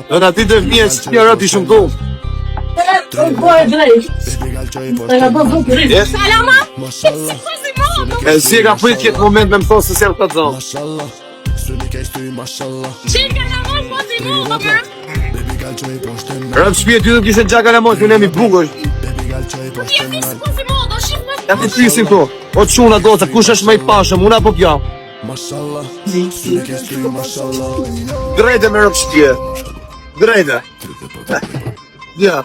Do na ti të fëmijë që ti rati shumë tu. Salama? E si e ka prit këtë moment me më thonë se se të zonë. Qika në mos po si mu, më bërë? Rëmë shpje ty dhe kishtë gjaka në mos, kënë e mi bukër. Po t'je fisë po si mu, do shifë më Ja ti fisim këto. O të shuna do të kush është më i pashëm, una po pja. Drejte me rëmë shpje. Drejte. Ja.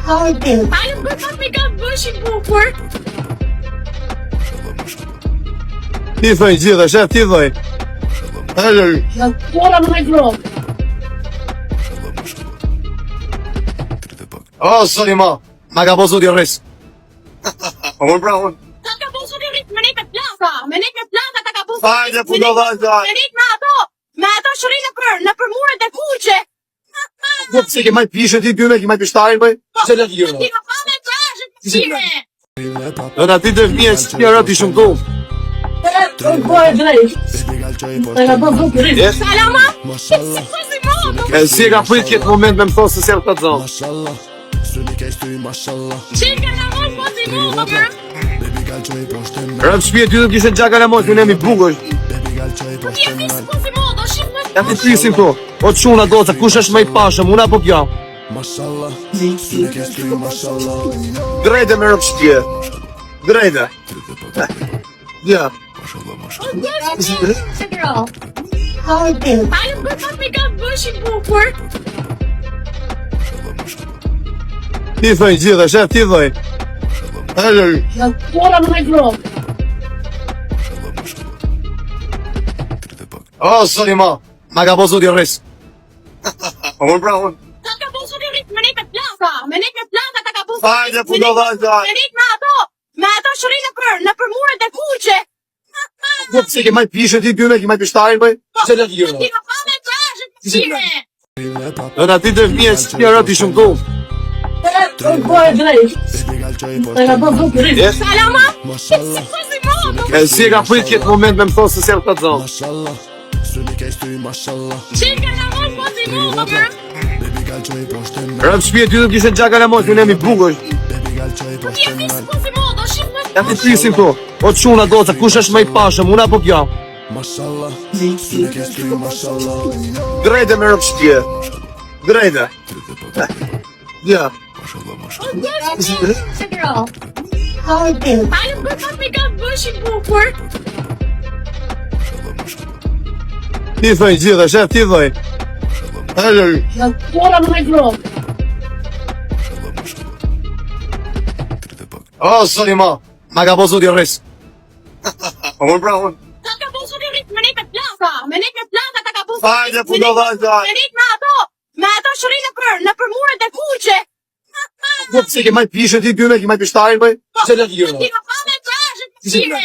Hajë më bërë me ka bëshi bukur. Ti thoj gjithë, shef, ti thoj. Hajë. Pora më gro. O, soni ma. Ma ka posu t'jo rris. O, më pra, unë. Ta ka posu një rritë, me neke plasa. Me neke plasa ta ka posu. Hajde, puno vajtë. Me neke me ato. Me ato shërinë në për muret e kuqe. Po, se ke maj pishë ti t'june, ke maj pishtarin, bëj? Se le t'june. Ti ka pa me plashë të qire. Do na ti të fëmijë që ti rati shumë tu. Salama? Si po si mu, E si e ka prit këtë moment me më thonë se se të zonë. qika në mos po si mu, më bërë? Rëmë shpje ty dhe kishtë gjaka në mos, kënë e mi bukër. Po t'je fisë po si mu, do shifë më Ja ti fisim këto. O të shuna do të kush është më i pashëm, una po pja. Drejte me rëmë shpje. Drejte. Ja. Hajë më bërë me ka bëshi bukur. Ti thoj gjithë, shef, ti thoj. Hajë. Pora më gro. O, soni ma. Ma ka posu t'jo rris. O, më pra, unë. Ta ka posu një rritë, me neke plasa. Me neke plasa ta ka posu. Hajde, puno vajtë. Me neke me ato. Me ato shërinë në për muret e kuqe. Po, se ke maj pishë ti t'june, ke maj pishtarin, bëj? Se le t'june. Ti ka pa me plashë të qire. Do na ti të fëmijë që ti rati shumë tu. Salama? Si po si mu, E si e ka prit këtë moment me më thonë se se të zonë. qika në mos po si mu, më bërë? Rëmë shpje ty dhe kishtë gjaka në mos, kënë e mi bukër. Po t'je fisë po si mu, do shifë më Ja ti fisim këto. O të shuna do të kush është më i pashëm, una po pja. Drejte me rëmë shpje. Drejte. Ja. Hajë më bërë me ka bëshi bukur. Ti thoj gjithë, shef, ti thoj. Hajë. Pora më gro. O, soni ma. Ma ka posu t'jo rris. O, më pra, unë. Ta ka posu një rritë, me neke plasa. Me neke plasa ta ka posu. Hajde, puno vajtë. Me neke me ato. Me ato shërinë në për muret e kuqe. Po, se ke maj pishë ti t'june, ke maj pishtarin, bëj? Se le t'june. Ti ka pa me plashë të qire.